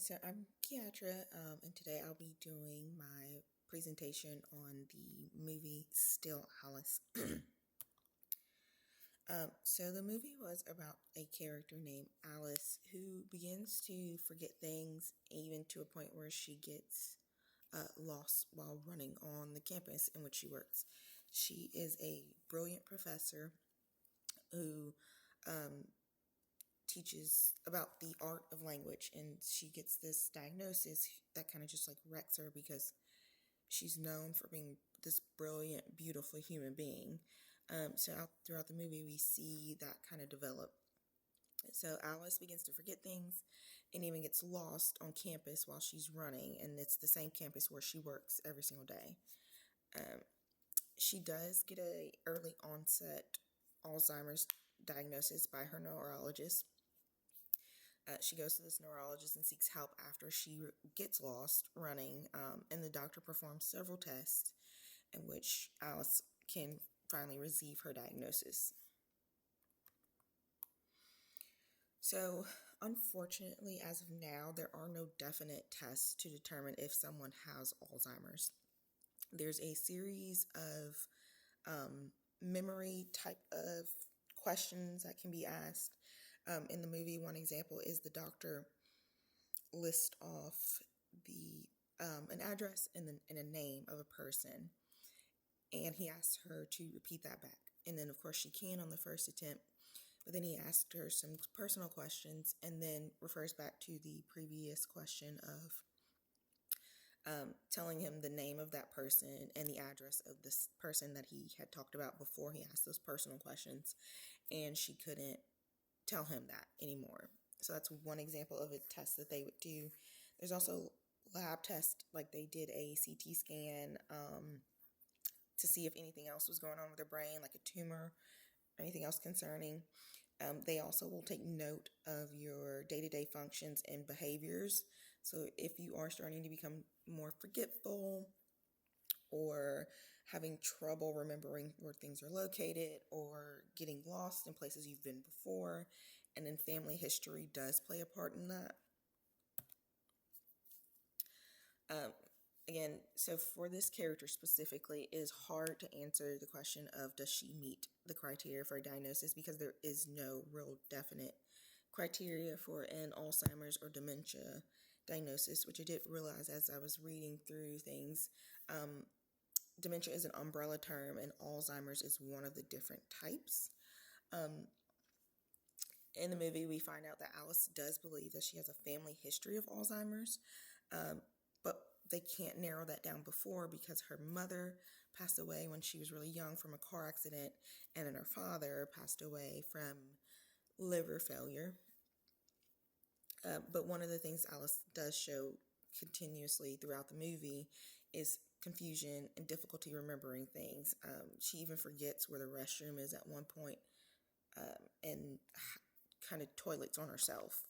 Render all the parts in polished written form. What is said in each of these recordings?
So I'm Keatra, and today I'll be doing my presentation on the movie StillAlice. So the movie was about a character named Alice who begins to forget things, even to a point where she gets lost while running on the campus in which she works. She is a brilliant professor who teaches about the art of language, and she gets this diagnosis that kind of just like wrecks her because she's known for being this brilliant, beautiful human being. Throughout the movie, we see that kind of develop. So Alice begins to forget things and even gets lost on campus while she's running, and it's the same campus where she works every single day. She does get a early onset Alzheimer's diagnosis by her neurologist. She goes to this neurologist and seeks help after she gets lost running, and the doctor performs several tests in which Alice can finally receive her diagnosis. So, unfortunately, as of now, there are no definite tests to determine if someone has Alzheimer's. There's a series of memory type of questions that can be asked. In the movie, one example is the doctor lists off an address and a name of a person, and he asks her to repeat that back. And then, of course, she can on the first attempt, but then he asks her some personal questions and then refers back to the previous question of telling him the name of that person and the address of this person that he had talked about before he asked those personal questions, and she couldn't tell him that anymore. So that's one example of a test that they would do. There's also lab tests, like they did a CT scan to see if anything else was going on with her brain, like a tumor or anything else concerning. They also will take note of your day-to-day functions and behaviors. So if you are starting to become more forgetful or having trouble remembering where things are located or getting lost in places you've been before, and then family history does play a part in that. Again, so for this character specifically, it is hard to answer the question of does she meet the criteria for a diagnosis, because there is no real definite criteria for an Alzheimer's or dementia diagnosis, which I did realize as I was reading through things. Dementia is an umbrella term, and Alzheimer's is one of the different types. In the movie, we find out that Alice does believe that she has a family history of Alzheimer's, but they can't narrow that down before because her mother passed away when she was really young from a car accident, and then her father passed away from liver failure. But one of the things Alice does show continuously throughout the movie is confusion and difficulty remembering things. She even forgets where the restroom is at one point, and kind of toilets on herself.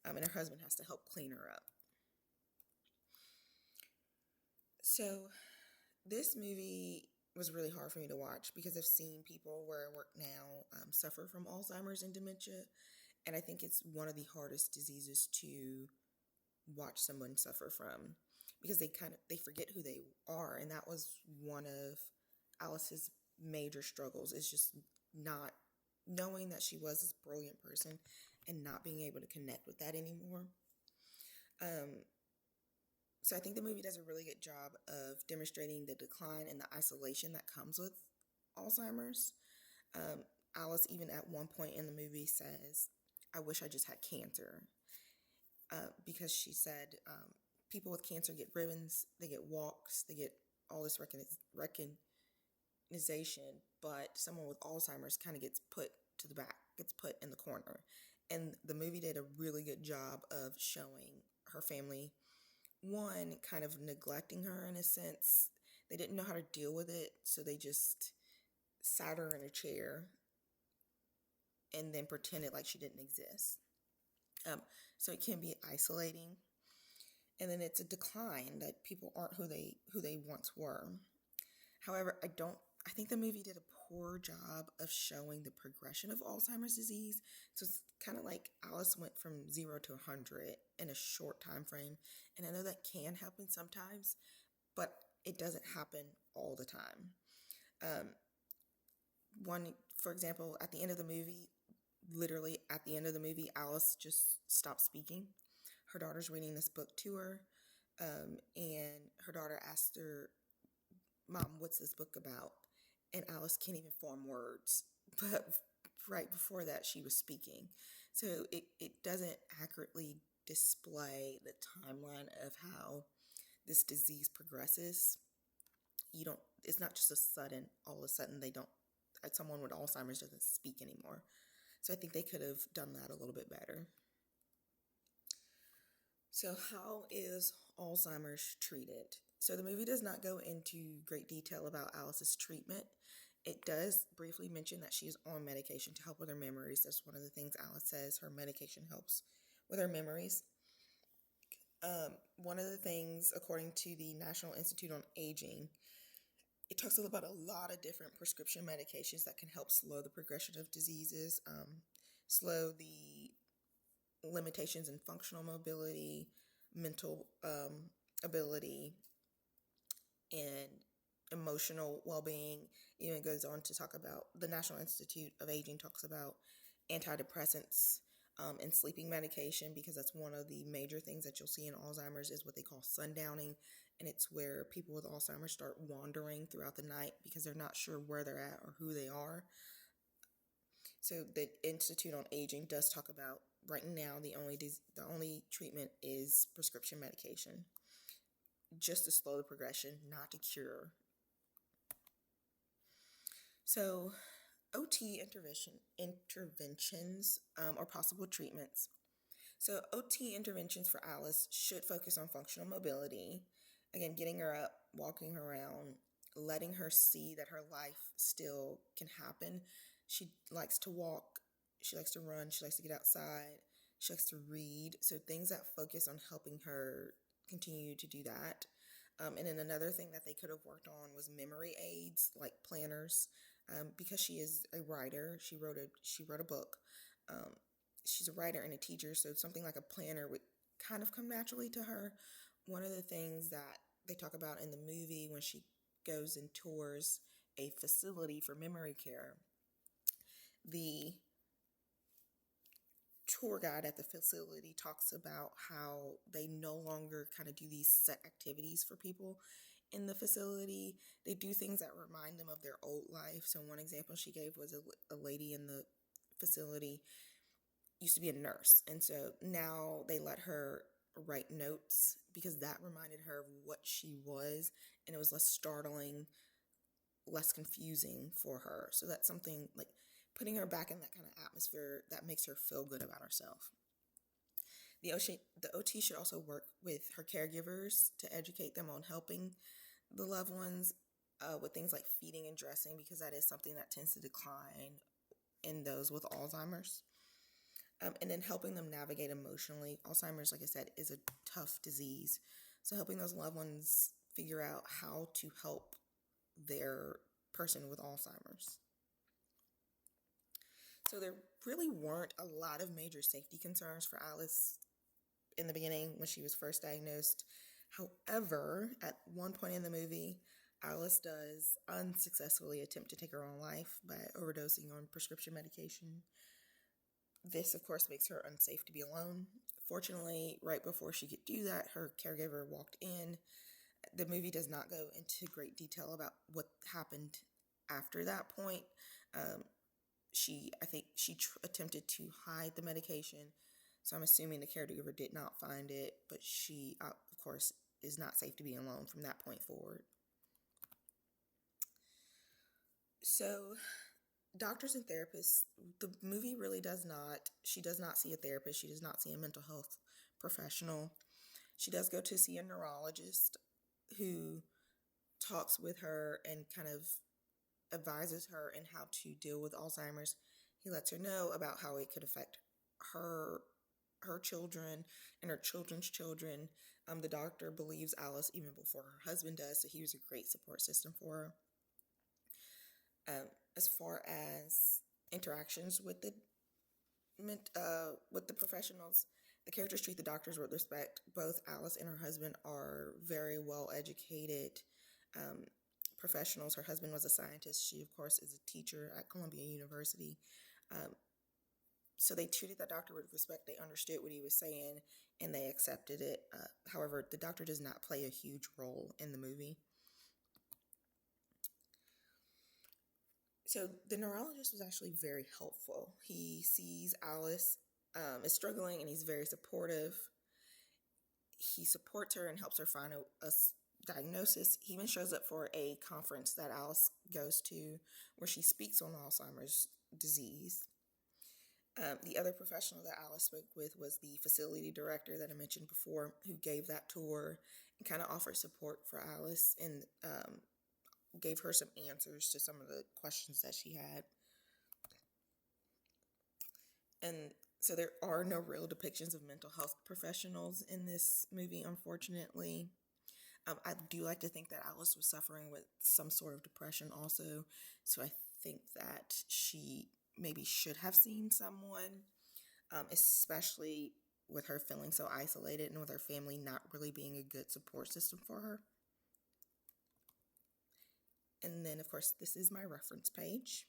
And her husband has to help clean her up. So this movie was really hard for me to watch because I've seen people where I work now suffer from Alzheimer's and dementia, and I think it's one of the hardest diseases to watch someone suffer from because they forget who they are, and that was one of Alice's major struggles, is just not knowing that she was this brilliant person and not being able to connect with that anymore. So I think the movie does a really good job of demonstrating the decline and the isolation that comes with Alzheimer's. Alice, even at one point in the movie, says, "I wish I just had cancer," because she said people with cancer get ribbons, they get walks, they get all this recognition, but someone with Alzheimer's kind of gets put to the back, gets put in the corner. And the movie did a really good job of showing her family, one, kind of neglecting her in a sense. They didn't know how to deal with it, so they just sat her in a chair and then pretended like she didn't exist. So it can be isolating. And then it's a decline that people aren't who they once were. However, I don't I think the movie did a poor job of showing the progression of Alzheimer's disease. So it's kind of like Alice went from 0 to 100 in a short time frame. And I know that can happen sometimes, but it doesn't happen all the time. Um, for example, at the end of the movie, literally at the end of the movie, Alice just stopped speaking. Her daughter's reading this book to her, and her daughter asked her, "Mom, what's this book about?" And Alice can't even form words. But right before that, she was speaking. So it doesn't accurately display the timeline of how this disease progresses. It's not just a sudden, all of a sudden someone with Alzheimer's doesn't speak anymore. So I think they could have done that a little bit better. So how is Alzheimer's treated? So the movie does not go into great detail about Alice's treatment. It does briefly mention that she is on medication to help with her memories. That's one of the things Alice says. Her medication helps with her memories. One of the things, according to the National Institute on Aging, it talks about a lot of different prescription medications that can help slow the progression of diseases, slow the limitations in functional mobility, mental ability, and emotional well-being. Even goes on to talk about, the National Institute of Aging talks about antidepressants and sleeping medication, because that's one of the major things that you'll see in Alzheimer's is what they call sundowning, and it's where people with Alzheimer's start wandering throughout the night because they're not sure where they're at or who they are. So the Institute on Aging does talk about, right now, the only treatment is prescription medication, just to slow the progression, not to cure. So OT interventions are possible treatments. So OT interventions for Alice should focus on functional mobility. Again, getting her up, walking her around, letting her see that her life still can happen. She likes to walk, she likes to run, she likes to get outside, she likes to read. So things that focus on helping her continue to do that. And then another thing that they could have worked on was memory aids, like planners, because she is a writer. She wrote a book. She's a writer and a teacher, so something like a planner would kind of come naturally to her. One of the things that they talk about in the movie, when she goes and tours a facility for memory care, the tour guide at the facility talks about how they no longer kind of do these set activities for people in the facility. They do things that remind them of their old life. So one example she gave was a lady in the facility used to be a nurse, and so now they let her write notes because that reminded her of what she was, and it was less startling, less confusing for her. So that's something, like putting her back in that kind of atmosphere that makes her feel good about herself. The OT should also work with her caregivers to educate them on helping the loved ones with things like feeding and dressing, because that is something that tends to decline in those with Alzheimer's. And then helping them navigate emotionally. Alzheimer's, like I said, is a tough disease. So helping those loved ones figure out how to help their person with Alzheimer's. So there really weren't a lot of major safety concerns for Alice in the beginning when she was first diagnosed. However, at one point in the movie, Alice does unsuccessfully attempt to take her own life by overdosing on prescription medication. This, of course, makes her unsafe to be alone. Fortunately, right before she could do that, her caregiver walked in. The movie does not go into great detail about what happened after that point. I think she attempted to hide the medication, so I'm assuming the caregiver did not find it, but she, of course, is not safe to be alone from that point forward. So doctors and therapists, the movie really she does not see a therapist. She does not see a mental health professional. She does go to see a neurologist who talks with her and kind of advises her in how to deal with Alzheimer's. He lets her know about how it could affect her children and her children's children. The doctor believes Alice even before her husband does, so he was a great support system for her. As far as interactions with the professionals, the characters treat the doctors with respect. Both Alice and her husband are very well educated professionals. Her husband was a scientist. She, of course, is a teacher at Columbia University. So they treated that doctor with respect. They understood what he was saying and they accepted it. However, the doctor does not play a huge role in the movie. So the neurologist was actually very helpful. He sees Alice is struggling and he's very supportive. He supports her and helps her find a diagnosis. He even shows up for a conference that Alice goes to where she speaks on Alzheimer's disease. The other professional that Alice spoke with was the facility director that I mentioned before, who gave that tour and kind of offered support for Alice and gave her some answers to some of the questions that she had. And so there are no real depictions of mental health professionals in this movie, unfortunately. I do like to think that Alice was suffering with some sort of depression also, so I think that she maybe should have seen someone, especially with her feeling so isolated and with her family not really being a good support system for her. And then, of course, this is my reference page.